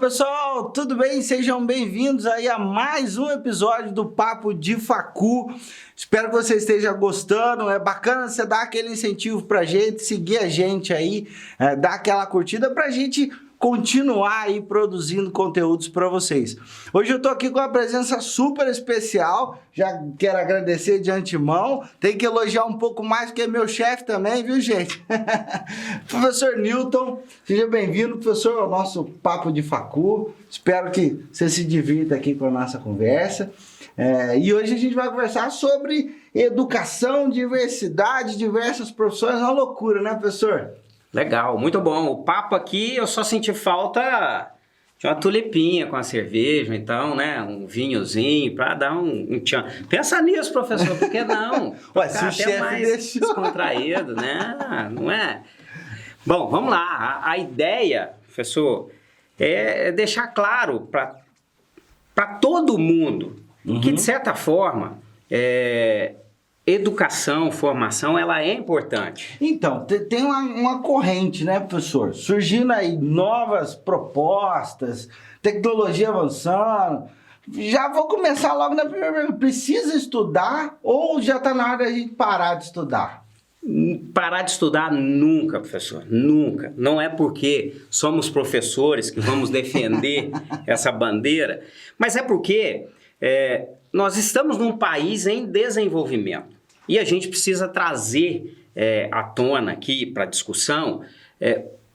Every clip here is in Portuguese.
pessoal, tudo bem? Sejam bem-vindos aí a mais um episódio do Papo de Facu. Espero que você esteja gostando. É bacana você dar aquele incentivo pra gente, seguir a gente aí, dar aquela curtida pra gente continuar aí produzindo conteúdos para vocês. Hoje eu tô aqui com uma presença super especial, já quero agradecer de antemão, tem que elogiar um pouco mais porque é meu chefe também, viu, gente? Professor Newton, seja bem-vindo, professor, ao nosso Papo de Facu. Espero que você se divirta aqui com a nossa conversa. E hoje a gente vai conversar sobre educação, diversidade, diversas profissões, uma loucura, né, professor? Legal, muito bom. O papo aqui, eu só senti falta de uma tulipinha com a cerveja, então, né? Um vinhozinho para dar um tchan. Pensa nisso, professor, por que não? Ué, se o chefe mais deixou. descontraído, né? Não é? Bom, vamos lá. A ideia, professor, é deixar claro para todo mundo que, de certa forma, educação, formação, ela é importante. Então, tem uma corrente, né, professor? Surgindo aí novas propostas, tecnologia avançando. Já vou começar logo na primeira pergunta. Precisa estudar ou já está na hora da gente parar de estudar? Parar de estudar nunca, professor, nunca. Não é porque somos professores que vamos defender essa bandeira, mas é porque nós estamos num país em desenvolvimento. E a gente precisa trazer à tona aqui para a discussão,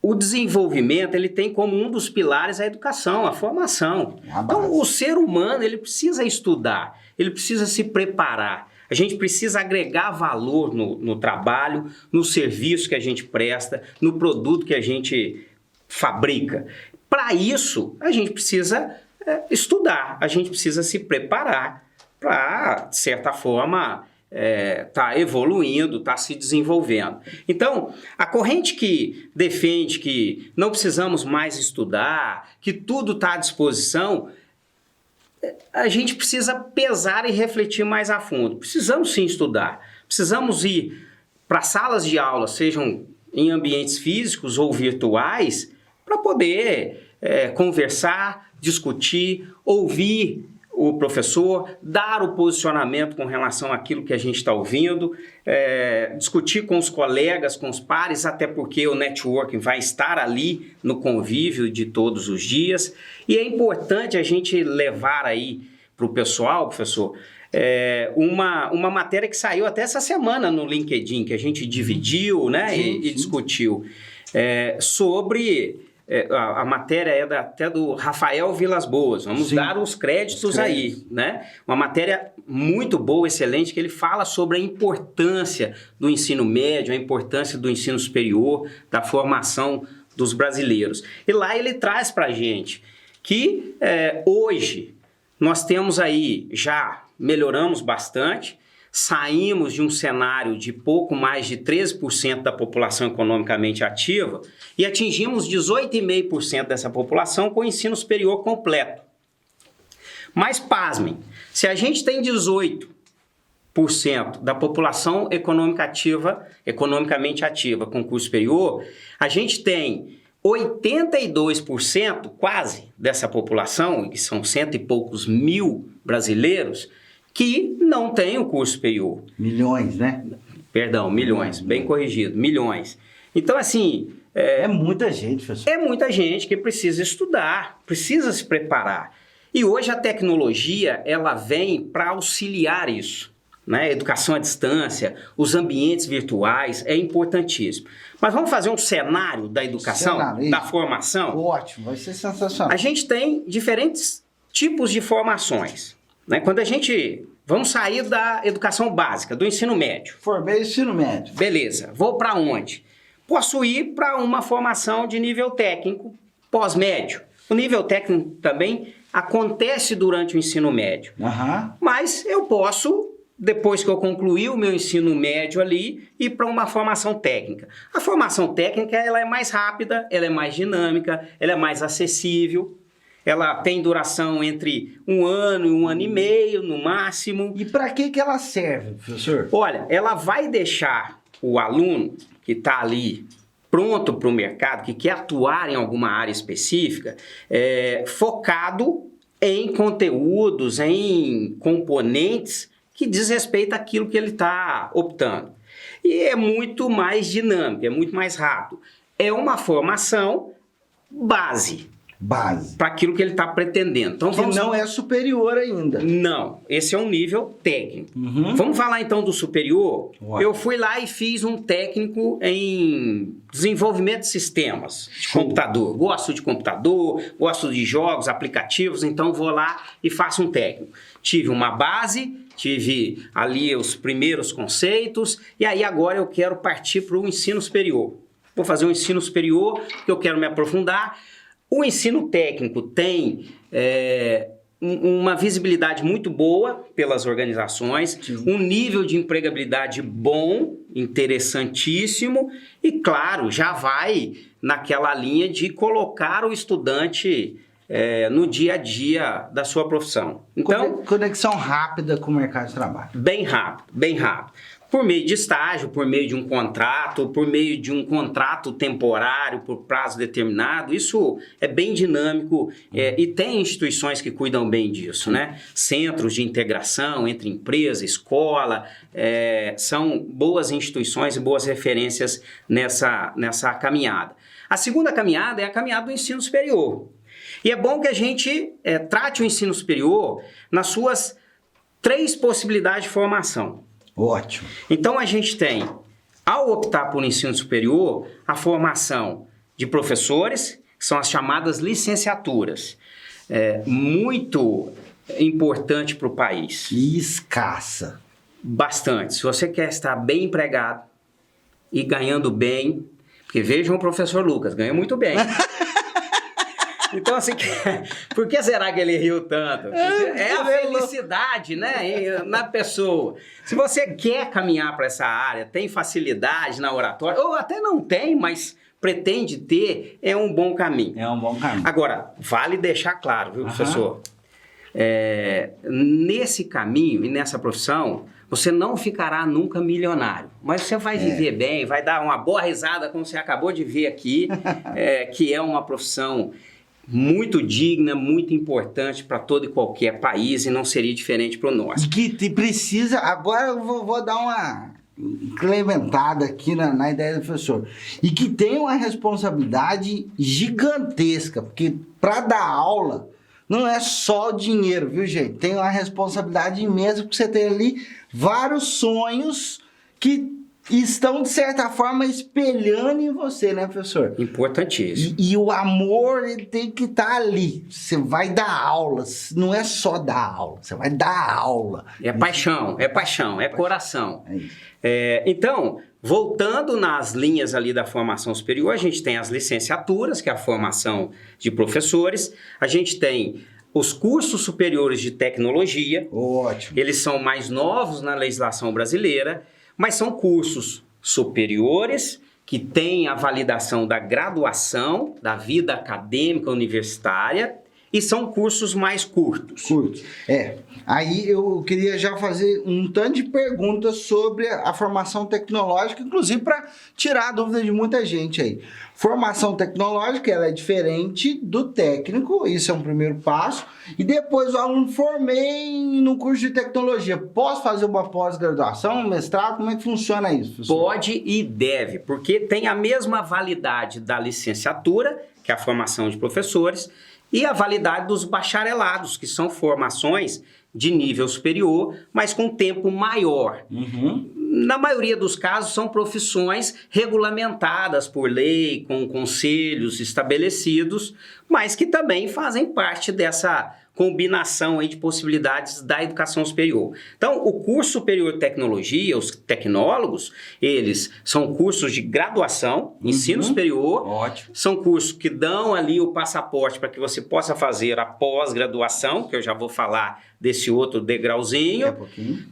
o desenvolvimento ele tem como um dos pilares a educação, a formação. Então o ser humano ele precisa estudar, ele precisa se preparar. A gente precisa agregar valor no trabalho, no serviço que a gente presta, no produto que a gente fabrica. Para isso, a gente precisa estudar, a gente precisa se preparar para, de certa forma, tá evoluindo, tá se desenvolvendo. Então, a corrente que defende que não precisamos mais estudar, que tudo está à disposição, a gente precisa pesar e refletir mais a fundo. Precisamos sim estudar, precisamos ir para salas de aula, sejam em ambientes físicos ou virtuais, para poder conversar, discutir, ouvir o professor, dar o posicionamento com relação àquilo que a gente está ouvindo, discutir com os colegas, com os pares, até porque o networking vai estar ali no convívio de todos os dias. E é importante a gente levar aí para o pessoal, professor, uma matéria que saiu até essa semana no LinkedIn, que a gente dividiu, né, e discutiu, sobre... A matéria é até do Rafael Vilas Boas, vamos dar os créditos aí, né? Uma matéria muito boa, excelente, que ele fala sobre a importância do ensino médio, a importância do ensino superior, da formação dos brasileiros. E lá ele traz para a gente que hoje nós temos aí, já melhoramos bastante, saímos de um cenário de pouco mais de 13% da população economicamente ativa e atingimos 18,5% dessa população com ensino superior completo. Mas pasmem, se a gente tem 18% da população economicamente ativa com curso superior, a gente tem 82% quase dessa população, que são cento e poucos mil brasileiros, que não tem o curso superior. Milhões, né? Perdão, milhões, bem corrigido, milhões. Então, assim... É muita gente, professor. É muita gente que precisa estudar, precisa se preparar. E hoje a tecnologia, ela vem para auxiliar isso, né? Educação à distância, os ambientes virtuais, é importantíssimo. Mas vamos fazer um cenário da educação, da formação? Ótimo, vai ser sensacional. A gente tem diferentes tipos de formações. Quando a gente... Vamos sair da educação básica, do ensino médio. Formei ensino médio. Beleza. Vou para onde? Posso ir para uma formação de nível técnico pós-médio. O nível técnico também acontece durante o ensino médio. Mas eu posso, depois que eu concluir o meu ensino médio ali, ir para uma formação técnica. A formação técnica ela é mais rápida, ela é mais dinâmica, ela é mais acessível. Ela tem duração entre 1 ano e 1 ano e meio, no máximo. E para que ela serve, professor? Olha, ela vai deixar o aluno que está ali pronto para o mercado, que quer atuar em alguma área específica, focado em conteúdos, em componentes que diz respeito àquilo que ele está optando. E é muito mais dinâmico, é muito mais rápido. É uma formação base para aquilo que ele está pretendendo. Então, que não é superior ainda. Não, esse é um nível técnico. Vamos falar então do superior? Ué. Eu fui lá e fiz um técnico em desenvolvimento de sistemas de computador. Gosto de computador, gosto de jogos, aplicativos, então vou lá e faço um técnico. Tive uma base, tive ali os primeiros conceitos, e aí agora eu quero partir para o ensino superior. Vou fazer um ensino superior, que eu quero me aprofundar. O ensino técnico tem uma visibilidade muito boa pelas organizações, um nível de empregabilidade bom, interessantíssimo, e claro, já vai naquela linha de colocar o estudante no dia a dia da sua profissão. Então, conexão rápida com o mercado de trabalho. Bem rápido, bem rápido. Por meio de estágio, por meio de um contrato, por meio de um contrato temporário por prazo determinado, isso é bem dinâmico e tem instituições que cuidam bem disso, né? Centros de integração entre empresa, escola, são boas instituições e boas referências nessa caminhada. A segunda caminhada é a caminhada do ensino superior. E é bom que a gente trate o ensino superior nas suas 3 possibilidades de formação. Ótimo. Então a gente tem, ao optar por ensino superior, a formação de professores, que são as chamadas licenciaturas. Muito importante para o país. E escassa. Bastante. Se você quer estar bem empregado e ganhando bem, porque vejam o professor Lucas, ganha muito bem. Então, assim, por que será que ele riu tanto? É a felicidade, né, na pessoa. Se você quer caminhar para essa área, tem facilidade na oratória, ou até não tem, mas pretende ter, é um bom caminho. É um bom caminho. Agora, vale deixar claro, viu, professor? Nesse caminho e nessa profissão, você não ficará nunca milionário, mas você vai viver bem, vai dar uma boa risada, como você acabou de ver aqui, que é uma profissão muito digna, muito importante para todo e qualquer país e não seria diferente para o nosso. Que precisa, agora eu vou dar uma incrementada aqui na ideia do professor, e que tem uma responsabilidade gigantesca, porque para dar aula não é só o dinheiro, viu, gente? Tem uma responsabilidade imensa, porque você tem ali vários sonhos que estão, de certa forma, espelhando em você, né, professor? Importantíssimo. E o amor, ele tem que estar ali. Você vai dar aula, não é só dar aula, você vai dar aula. É paixão, é coração. É isso. Então, voltando nas linhas ali da formação superior, a gente tem as licenciaturas, que é a formação de professores, a gente tem os cursos superiores de tecnologia. Ótimo. Eles são mais novos na legislação brasileira, mas são cursos superiores que têm a validação da graduação, da vida acadêmica universitária, e são cursos mais curtos. Curtos. Aí eu queria já fazer um tanto de perguntas sobre a formação tecnológica, inclusive para tirar a dúvida de muita gente aí. Formação tecnológica, ela é diferente do técnico, isso é um primeiro passo. E depois o aluno formei no curso de tecnologia. Posso fazer uma pós-graduação, um mestrado? Como é que funciona isso, professor? Pode e deve, porque tem a mesma validade da licenciatura, que é a formação de professores, e a validade dos bacharelados, que são formações de nível superior, mas com tempo maior. Na maioria dos casos, são profissões regulamentadas por lei, com conselhos estabelecidos, mas que também fazem parte dessa combinação aí de possibilidades da educação superior. Então, o curso superior de tecnologia, os tecnólogos, eles são cursos de graduação, ensino superior. Ótimo. São cursos que dão ali o passaporte para que você possa fazer a pós-graduação, que eu já vou falar desse outro degrauzinho. Um pouquinho.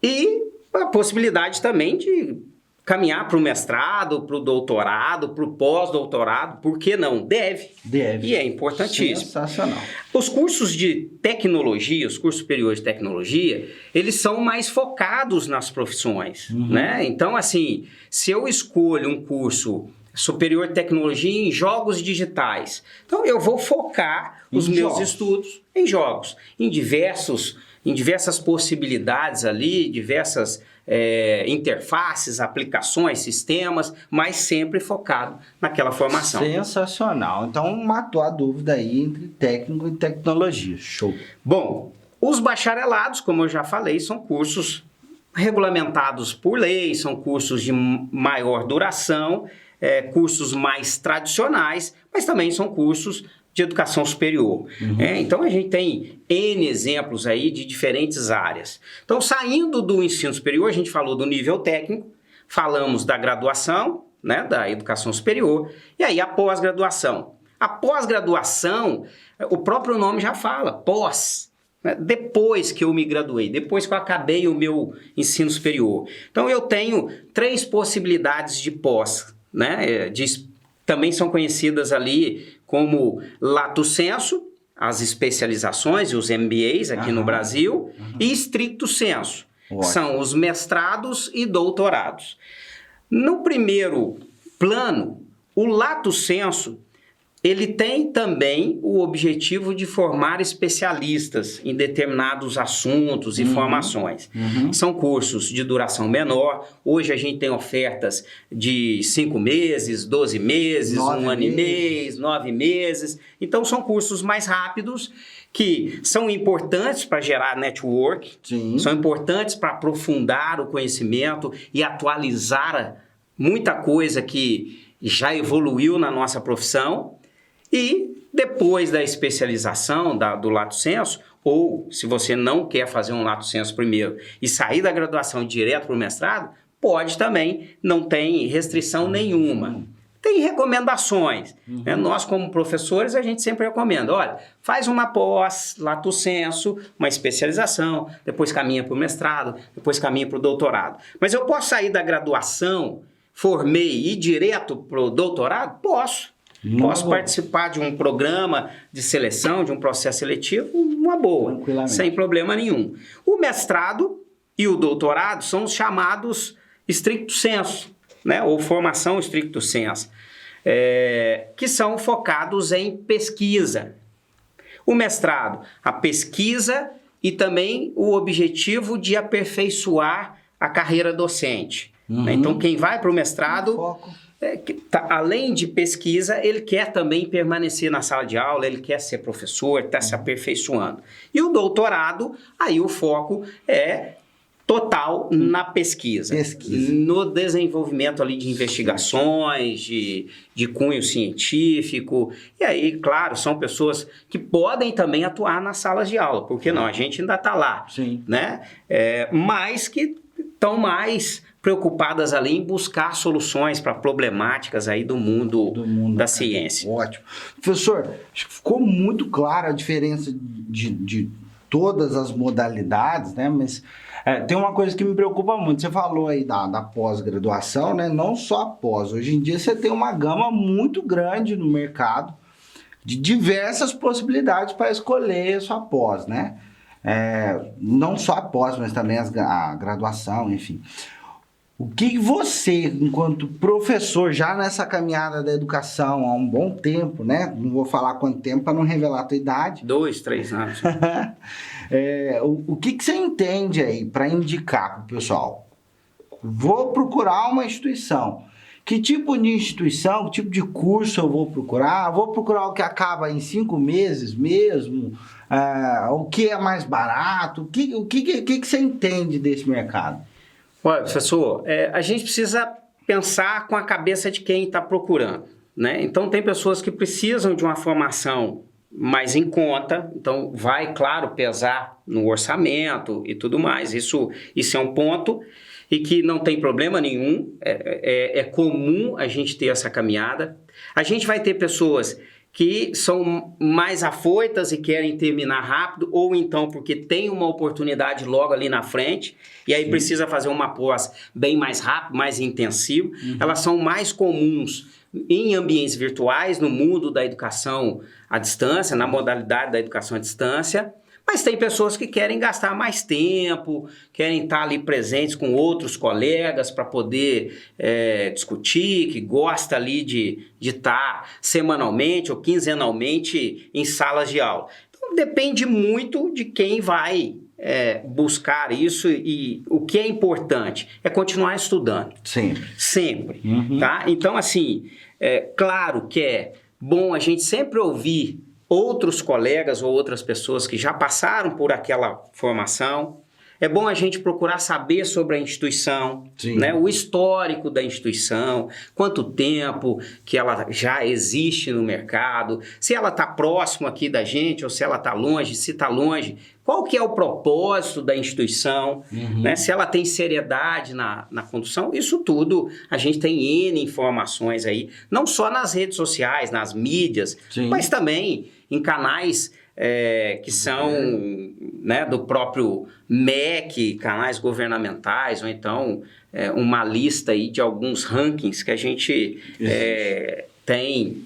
E a possibilidade também de caminhar para o mestrado, para o doutorado, para o pós-doutorado, por que não? Deve. E é importantíssimo. Sensacional. Os cursos de tecnologia, os cursos superiores de tecnologia, eles são mais focados nas profissões, né? Então, assim, se eu escolho um curso superior de tecnologia em jogos digitais. Então, eu vou focar os meus estudos em jogos, em diversas possibilidades ali, diversas interfaces, aplicações, sistemas, mas sempre focado naquela formação. Sensacional. Então, matou a dúvida aí entre técnico e tecnologia. Show. Bom, os bacharelados, como eu já falei, são cursos regulamentados por lei, são cursos de maior duração, cursos mais tradicionais, mas também são cursos de educação superior. Então, a gente tem N exemplos aí de diferentes áreas. Então, saindo do ensino superior, a gente falou do nível técnico, falamos da graduação, né, da educação superior, e aí a pós-graduação. A pós-graduação, o próprio nome já fala, pós. Depois que eu me graduei, depois que eu acabei o meu ensino superior. Então, eu tenho 3 possibilidades de pós, né? Também são conhecidas ali como lato sensu, as especializações e os MBAs aqui no Brasil, e stricto sensu, que são os mestrados e doutorados. No primeiro plano, o lato sensu, ele tem também o objetivo de formar especialistas em determinados assuntos e formações. São cursos de duração menor. Hoje a gente tem ofertas de 5 meses, 12 meses, 1 ano e mês, 9 meses. Então são cursos mais rápidos que são importantes para gerar network, são importantes para aprofundar o conhecimento e atualizar muita coisa que já evoluiu na nossa profissão. E depois da especialização do lato sensu, ou se você não quer fazer um lato sensu primeiro e sair da graduação direto para o mestrado, pode também, não tem restrição nenhuma. Tem recomendações. Né? Nós, como professores, a gente sempre recomenda, olha, faz uma pós, lato sensu, uma especialização, depois caminha para o mestrado, depois caminha para o doutorado. Mas eu posso sair da graduação, formei e ir direto para o doutorado? Posso. Posso participar de um programa de seleção, de um processo seletivo, uma boa, sem problema nenhum. O mestrado e o doutorado são os chamados stricto sensu, né? Ou formação stricto sensu, que são focados em pesquisa. O mestrado, a pesquisa e também o objetivo de aperfeiçoar a carreira docente. Né? Então, quem vai para o mestrado... além de pesquisa, ele quer também permanecer na sala de aula, ele quer ser professor, está se aperfeiçoando. E o doutorado, aí o foco é total na pesquisa. No desenvolvimento ali de investigações, de cunho científico. E aí, claro, são pessoas que podem também atuar nas salas de aula, porque não, a gente ainda está lá, né? Mas que estão mais preocupadas ali em buscar soluções para problemáticas aí do mundo da ciência. Ótimo. Professor, acho que ficou muito clara a diferença de todas as modalidades, né? Mas tem uma coisa que me preocupa muito. Você falou aí da pós-graduação, né? Não só a pós. Hoje em dia você tem uma gama muito grande no mercado de diversas possibilidades para escolher a sua pós, né? Não só a pós, mas também a graduação, enfim. O que você, enquanto professor, já nessa caminhada da educação há um bom tempo, né? Não vou falar quanto tempo para não revelar a tua idade. 2, 3 anos. O que você entende aí para indicar para o pessoal? Vou procurar uma instituição. Que tipo de instituição, que tipo de curso eu vou procurar? Vou procurar o que acaba em 5 meses mesmo? O que é mais barato? O que você entende desse mercado? Olha, professor, a gente precisa pensar com a cabeça de quem está procurando, né? Então, tem pessoas que precisam de uma formação mais em conta, então vai, claro, pesar no orçamento e tudo mais. Isso é um ponto e que não tem problema nenhum, é comum a gente ter essa caminhada. A gente vai ter pessoas que são mais afoitas e querem terminar rápido, ou então porque tem uma oportunidade logo ali na frente, e aí precisa fazer uma pós bem mais rápido, mais intensivo. Elas são mais comuns em ambientes virtuais, no mundo da educação à distância, na modalidade da educação à distância, Mas tem pessoas que querem gastar mais tempo, querem estar ali presentes com outros colegas para poder discutir, que gosta ali de estar semanalmente ou quinzenalmente em salas de aula. Então depende muito de quem vai buscar isso, e o que é importante é continuar estudando. Sempre. Sempre, tá? Então, assim, claro que é bom a gente sempre ouvir outros colegas ou outras pessoas que já passaram por aquela formação. É bom a gente procurar saber sobre a instituição, né? O histórico da instituição, quanto tempo que ela já existe no mercado, se ela está próximo aqui da gente ou se ela está longe, se está longe, qual que é o propósito da instituição, né? Se ela tem seriedade na condução. Isso tudo a gente tem N informações aí, não só nas redes sociais, nas mídias, mas também em canais que são né, do próprio MEC, canais governamentais, ou então uma lista aí de alguns rankings que a gente tem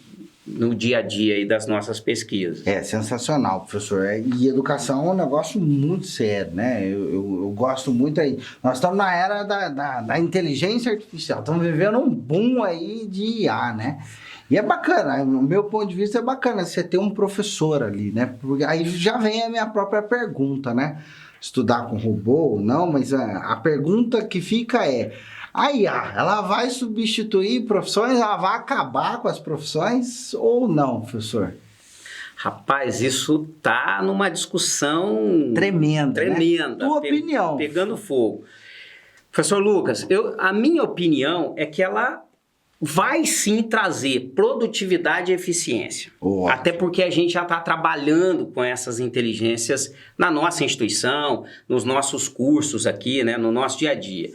no dia a dia aí das nossas pesquisas. É sensacional, professor. E educação é um negócio muito sério, né? Eu gosto muito aí. Nós estamos na era da inteligência artificial, estamos vivendo um boom aí de IA, né? E é bacana, no meu ponto de vista é bacana você ter um professor ali, né? Porque aí já vem a minha própria pergunta, né? Estudar com robô ou não, mas a pergunta que fica é: a IA, ela vai substituir profissões? Ela vai acabar com as profissões ou não, professor? Rapaz, isso tá numa discussão tremenda, né? Tua opinião. Pegando fogo. Professor Lucas, a minha opinião é que ela vai sim trazer produtividade e eficiência. Até porque a gente já está trabalhando com essas inteligências na nossa instituição, nos nossos cursos aqui, né, no nosso dia a dia.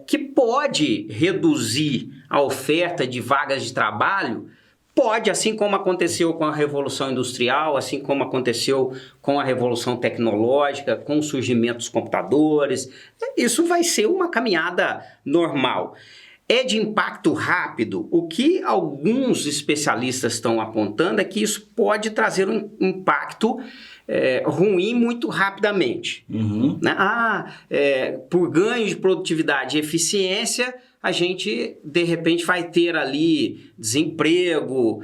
Que pode reduzir a oferta de vagas de trabalho, pode, assim como aconteceu com a Revolução Industrial, assim como aconteceu com a Revolução Tecnológica, com o surgimento dos computadores. Isso vai ser uma caminhada normal. É de impacto rápido. O que alguns especialistas estão apontando é que isso pode trazer um impacto ruim muito rapidamente. Né? Por ganho de produtividade e eficiência, a gente, de repente, vai ter ali desemprego,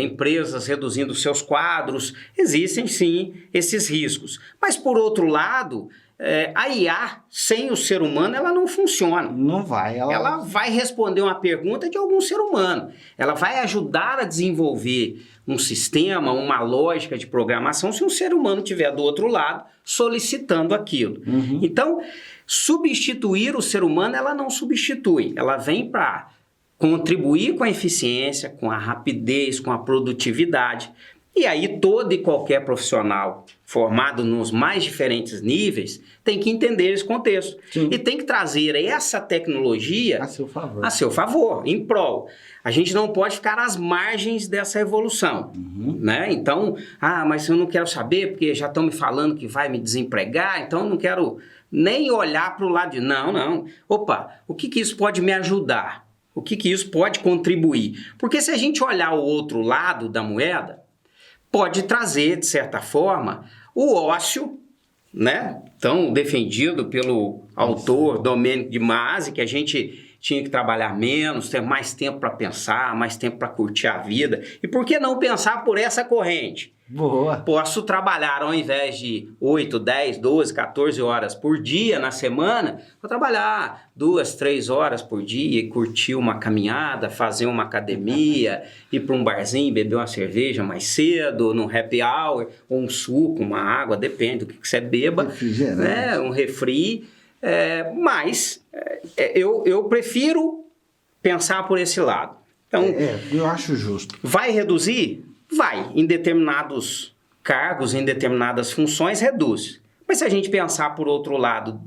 empresas reduzindo seus quadros. Existem, sim, esses riscos. Mas, por outro lado, a IA, sem o ser humano, ela não funciona. Não vai. Ela vai responder uma pergunta de algum ser humano. Ela vai ajudar a desenvolver um sistema, uma lógica de programação, se um ser humano estiver do outro lado solicitando aquilo. Então, substituir o ser humano, ela não substitui. Ela vem para contribuir com a eficiência, com a rapidez, com a produtividade. E aí todo e qualquer profissional formado nos mais diferentes níveis tem que entender esse contexto. Sim. E tem que trazer essa tecnologia a seu favor, em prol. A gente não pode ficar às margens dessa evolução. Né? Então, mas eu não quero saber porque já estão me falando que vai me desempregar, então eu não quero nem olhar para o lado de... Não. Opa, o que isso pode me ajudar? O que isso pode contribuir? Porque se a gente olhar o outro lado da moeda, pode trazer, de certa forma, o ócio, né? Tão defendido pelo autor Domênico de Masi, que a gente tinha que trabalhar menos, ter mais tempo para pensar, mais tempo para curtir a vida. E por que não pensar por essa corrente? Boa. Posso trabalhar ao invés de 8, 10, 12, 14 horas por dia na semana, vou trabalhar 2, 3 horas por dia e curtir uma caminhada, fazer uma academia, ir para um barzinho, beber uma cerveja mais cedo, num happy hour, ou um suco, uma água, depende do que você beba, né? Um refri. Mas eu prefiro pensar por esse lado. Então, eu acho justo. Vai reduzir? Vai. Em determinados cargos, em determinadas funções, reduz. Mas se a gente pensar por outro lado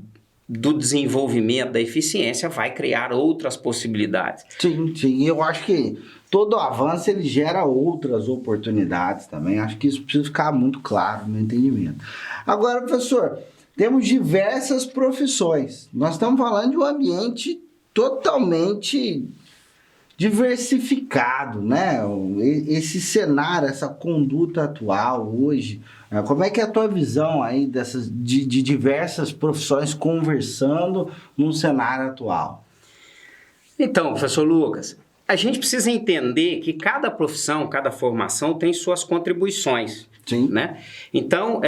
do desenvolvimento, da eficiência, vai criar outras possibilidades. Sim. Eu acho que todo avanço ele gera outras oportunidades também. Acho que isso precisa ficar muito claro no entendimento. Agora, professor, temos diversas profissões. Nós estamos falando de um ambiente totalmente diversificado, né? Esse cenário, essa conduta atual hoje, Como é que é a tua visão aí de diversas profissões conversando num cenário atual? Então, professor Lucas, a gente precisa entender que cada profissão, cada formação tem suas contribuições. Sim. Né? Então,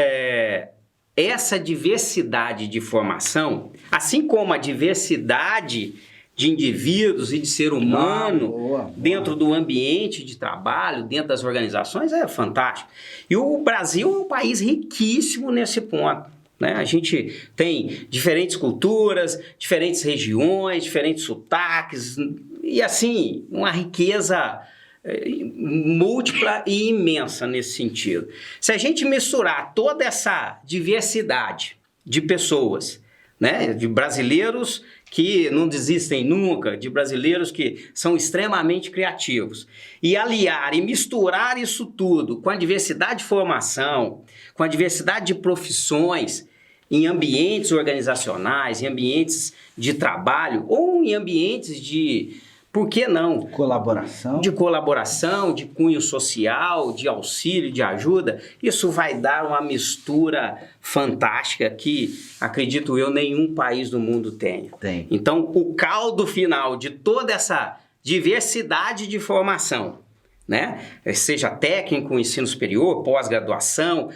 essa diversidade de formação, assim como a diversidade de indivíduos e de ser humano boa. Dentro do ambiente de trabalho, dentro das organizações, é fantástico. E o Brasil é um país riquíssimo nesse ponto. Né? A gente tem diferentes culturas, diferentes regiões, diferentes sotaques, e assim, uma riqueza múltipla e imensa nesse sentido. Se a gente misturar toda essa diversidade de pessoas, né, de brasileiros que não desistem nunca, de brasileiros que são extremamente criativos, e aliar e misturar isso tudo com a diversidade de formação, com a diversidade de profissões em ambientes organizacionais, em ambientes de trabalho ou em ambientes de, por que não? Colaboração. De colaboração, de cunho social, de auxílio, de ajuda. Isso vai dar uma mistura fantástica que, acredito eu, nenhum país do mundo tem. Então, o caldo final de toda essa diversidade de formação, né? Seja técnico, ensino superior, pós-graduação,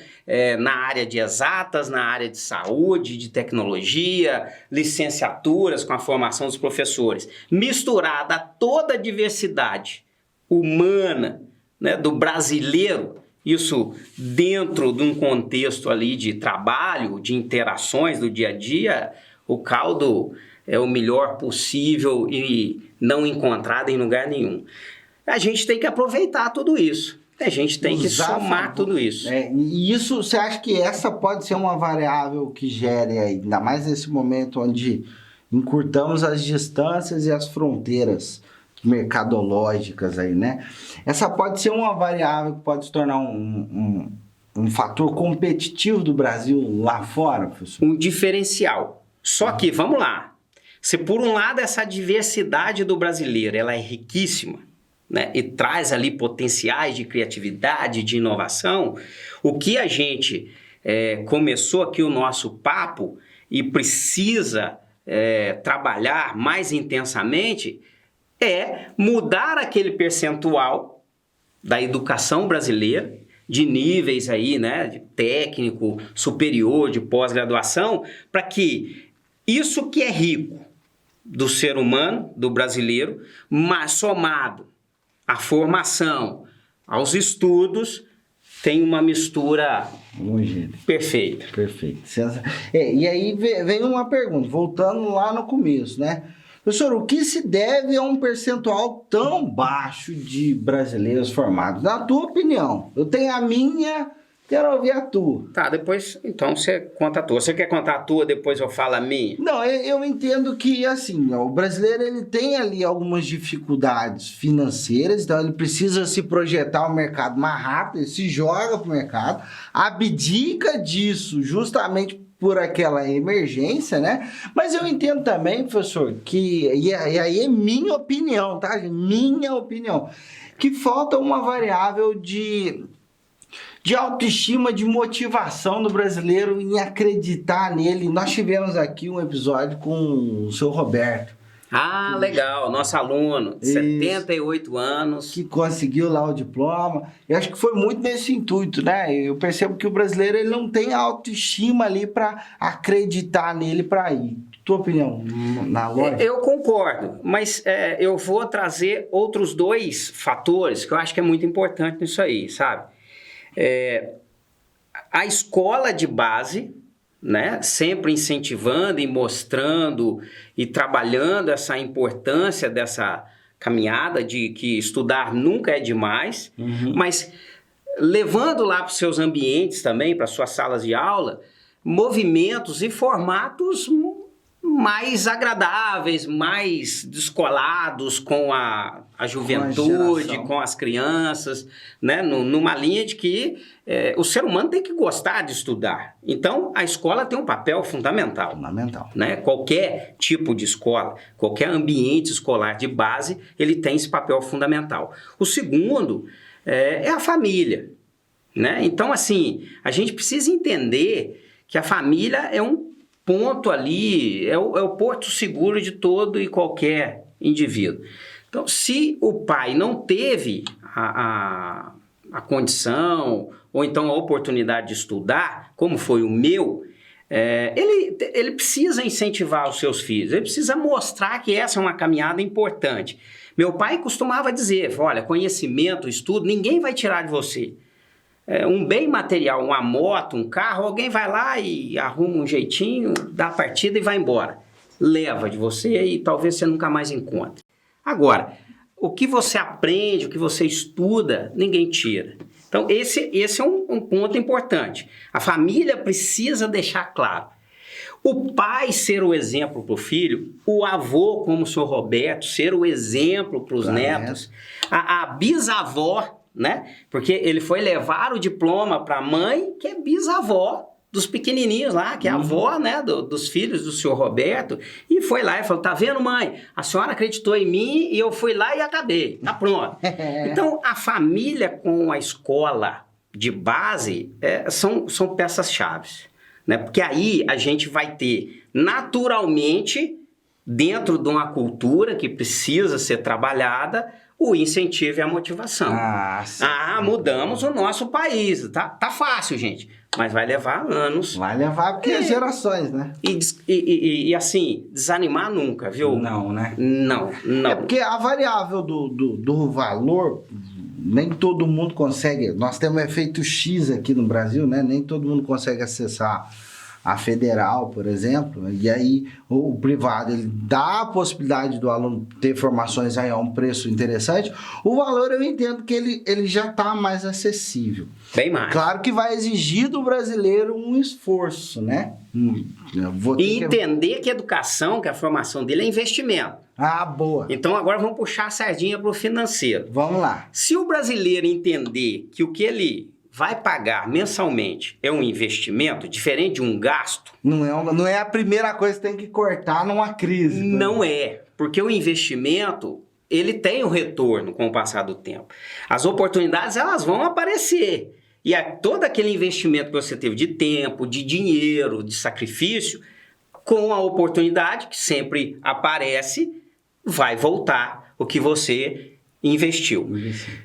na área de exatas, na área de saúde, de tecnologia, licenciaturas com a formação dos professores, misturada a toda a diversidade humana, né, do brasileiro, isso dentro de um contexto ali de trabalho, de interações do dia a dia, o caldo é o melhor possível e não encontrado em lugar nenhum. A gente tem que aproveitar tudo isso. A gente tem que somar tudo isso. E isso, você acha que essa pode ser uma variável que gere, ainda mais nesse momento onde encurtamos as distâncias e as fronteiras mercadológicas aí, né? Essa pode ser uma variável que pode se tornar um fator competitivo do Brasil lá fora, professor? Um diferencial. Só que, vamos lá, se por um lado essa diversidade do brasileiro ela é riquíssima, né, e traz ali potenciais de criatividade, de inovação, o que a gente começou aqui o nosso papo e precisa trabalhar mais intensamente é mudar aquele percentual da educação brasileira, de níveis aí, né, de técnico, superior, de pós-graduação, para que isso que é rico do ser humano, do brasileiro, mas somado à formação, aos estudos, tem uma mistura perfeita. Perfeito. E aí vem uma pergunta, voltando lá no começo, né? Professor, o que se deve a um percentual tão baixo de brasileiros formados? Na tua opinião, eu tenho a minha, quero ouvir a tua. Tá, depois, então, você conta a tua. Você quer contar a tua, depois eu falo a minha? Não, eu entendo que, assim, o brasileiro, ele tem ali algumas dificuldades financeiras, então ele precisa se projetar ao mercado mais rápido, ele se joga para o mercado, abdica disso justamente por aquela emergência, né? Mas eu entendo também, professor, que, e aí é minha opinião, tá, gente? Minha opinião, que falta uma variável de autoestima, de motivação do brasileiro em acreditar nele. Nós tivemos aqui um episódio com o seu Roberto. Ah, legal, nosso aluno, 78 anos. Que conseguiu lá o diploma. Eu acho que foi muito nesse intuito, né? Eu percebo que o brasileiro ele não tem autoestima ali para acreditar nele para ir. Tua opinião na lógica? Eu concordo, mas eu vou trazer outros dois fatores que eu acho que é muito importante nisso aí, sabe? A escola de base, né, sempre incentivando e mostrando e trabalhando essa importância dessa caminhada de que estudar nunca é demais, mas levando lá para os seus ambientes também, para suas salas de aula, movimentos e formatos mais agradáveis, mais descolados com a juventude, com as crianças, né? Numa linha de que o ser humano tem que gostar de estudar. Então, a escola tem um papel fundamental. Né? Qualquer tipo de escola, qualquer ambiente escolar de base, ele tem esse papel fundamental. O segundo é a família. né? Então, assim, a gente precisa entender que a família é um ponto ali, é o porto seguro de todo e qualquer indivíduo. Então, se o pai não teve a condição ou então a oportunidade de estudar, como foi o meu, ele precisa incentivar os seus filhos, ele precisa mostrar que essa é uma caminhada importante. Meu pai costumava dizer, olha, conhecimento, estudo, ninguém vai tirar de você. Um bem material, uma moto, um carro, alguém vai lá e arruma um jeitinho, dá a partida e vai embora. Leva de você e talvez você nunca mais encontre. Agora, o que você aprende, o que você estuda, ninguém tira. Então, esse é um ponto importante. A família precisa deixar claro. O pai ser o exemplo para o filho, o avô, como o senhor Roberto, ser o exemplo para os netos, a bisavó, né? Porque ele foi levar o diploma para a mãe, que é bisavó dos pequenininhos lá, que é a avó, né, dos filhos do senhor Roberto, e foi lá e falou, tá vendo, mãe? A senhora acreditou em mim e eu fui lá e acabei, tá pronto. Então, a família com a escola de base são peças-chave, né? Porque aí a gente vai ter, naturalmente, dentro de uma cultura que precisa ser trabalhada, o incentivo e a motivação. Mudamos o nosso país. Tá fácil, gente. Mas vai levar anos. Vai levar porque gerações, né? E assim, desanimar nunca, viu? Não, né? Não. É porque a variável do valor, nem todo mundo consegue. Nós temos um efeito X aqui no Brasil, né? Nem todo mundo consegue acessar a federal, por exemplo, e aí o privado ele dá a possibilidade do aluno ter formações aí a um preço interessante. O valor eu entendo que ele já está mais acessível. Bem mais. Claro que vai exigir do brasileiro um esforço, né? E entender que a educação, que a formação dele é investimento. Boa. Então agora vamos puxar a sardinha para o financeiro. Vamos lá. Se o brasileiro entender que o que ele vai pagar mensalmente é um investimento, diferente de um gasto. Não é a primeira coisa que tem que cortar numa crise. Não é, porque o investimento, ele tem um retorno com o passar do tempo. As oportunidades, elas vão aparecer. E todo aquele investimento que você teve de tempo, de dinheiro, de sacrifício, com a oportunidade, que sempre aparece, vai voltar o que você investiu.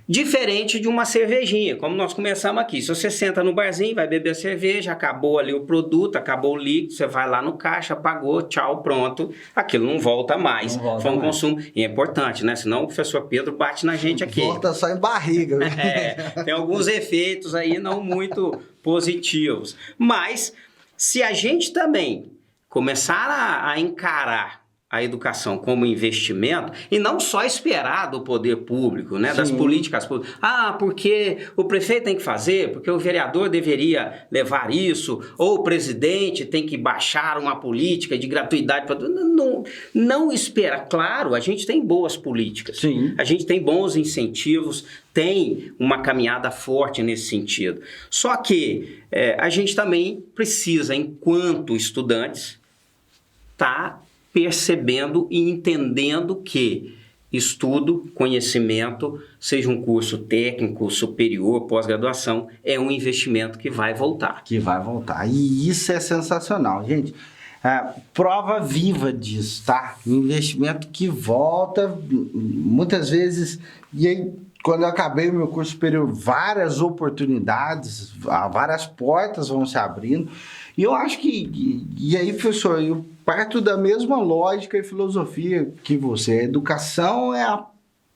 Diferente de uma cervejinha, como nós começamos aqui. Se você senta no barzinho, vai beber a cerveja, acabou ali o produto, acabou o líquido, você vai lá no caixa, pagou, tchau, pronto. Aquilo não volta mais. Foi um consumo. E é importante, né? Senão o professor Pedro bate na gente aqui. Volta só em barriga. Tem alguns efeitos aí não muito positivos. Mas, se a gente também começar a encarar a educação como investimento e não só esperar do poder público, né, das políticas públicas. Porque o prefeito tem que fazer, porque o vereador deveria levar isso, ou o presidente tem que baixar uma política de gratuidade. Não espera. Claro, a gente tem boas políticas, a gente tem bons incentivos, tem uma caminhada forte nesse sentido. Só que a gente também precisa, enquanto estudantes, percebendo e entendendo que estudo, conhecimento, seja um curso técnico, superior, pós-graduação, é um investimento que vai voltar. E isso é sensacional, gente. Prova viva disso, tá? Investimento que volta, muitas vezes, e aí, quando eu acabei o meu curso superior, várias oportunidades, várias portas vão se abrindo. E eu acho que, e aí, professor, eu parto da mesma lógica e filosofia que você. A educação é a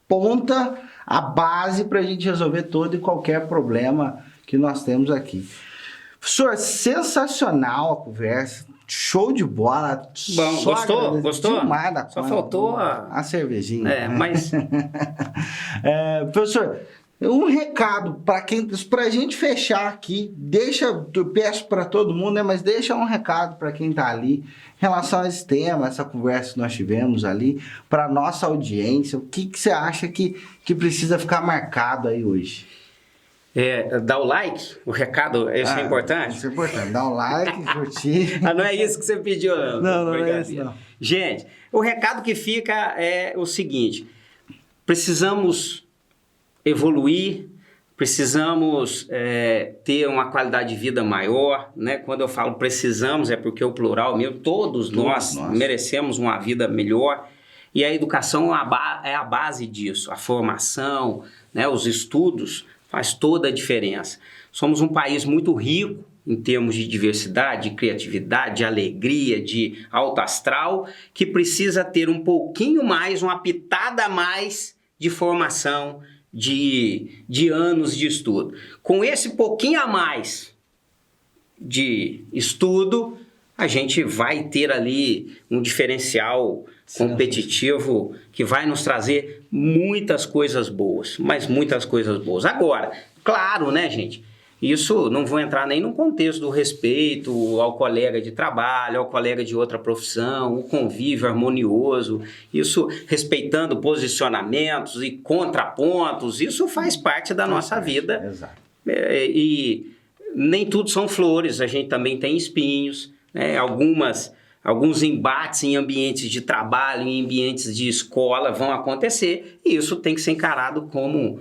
ponta, a base para a gente resolver todo e qualquer problema que nós temos aqui. Professor, sensacional a conversa, show de bola. Bom, gostou? Demais da Só faltou a cervejinha. Mas... professor, um recado para a gente fechar aqui, eu peço para todo mundo, né, mas deixa um recado para quem está ali, em relação a esse tema, essa conversa que nós tivemos ali, para nossa audiência, o que você acha que precisa ficar marcado aí hoje? Dá o like, o recado, isso é importante? Isso é importante, dá o like, curtir. Não é isso que você pediu, não é isso não. Gente, o recado que fica é o seguinte, precisamos evoluir, precisamos ter uma qualidade de vida maior, né? Quando eu falo precisamos, é porque o plural mesmo, todos nós merecemos uma vida melhor, e a educação é a base disso, a formação, né? Os estudos faz toda a diferença. Somos um país muito rico em termos de diversidade, de criatividade, de alegria, de alto astral, que precisa ter um pouquinho mais, uma pitada a mais de formação, de anos de estudo. Com esse pouquinho a mais de estudo, a gente vai ter ali um diferencial competitivo que vai nos trazer muitas coisas boas, mas muitas coisas boas. Agora, claro, né, gente? Isso não vou entrar nem no contexto do respeito ao colega de trabalho, ao colega de outra profissão, o convívio harmonioso, isso respeitando posicionamentos e contrapontos, isso faz parte da nossa vida. Exato. E nem tudo são flores, a gente também tem espinhos, né? Alguns embates em ambientes de trabalho, em ambientes de escola vão acontecer, e isso tem que ser encarado como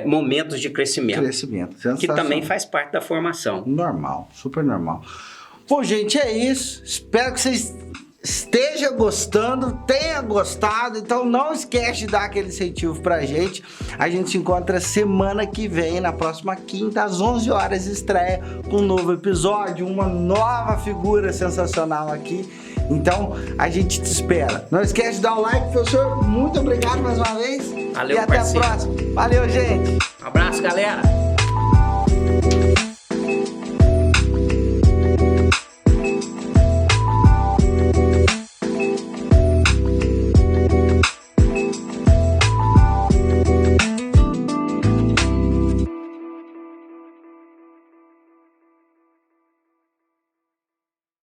momentos de crescimento. Que também faz parte da formação. Normal, super normal. Bom, gente, é isso. Espero que vocês estejam gostando, tenha gostado. Então não esquece de dar aquele incentivo pra gente. A gente se encontra semana que vem, na próxima quinta, às 11 horas, estreia com um novo episódio, uma nova figura sensacional aqui. Então, a gente te espera. Não esquece de dar um like, professor. Muito obrigado mais uma vez. Valeu, e até parceiro. a próxima. Valeu, gente. Um abraço, galera.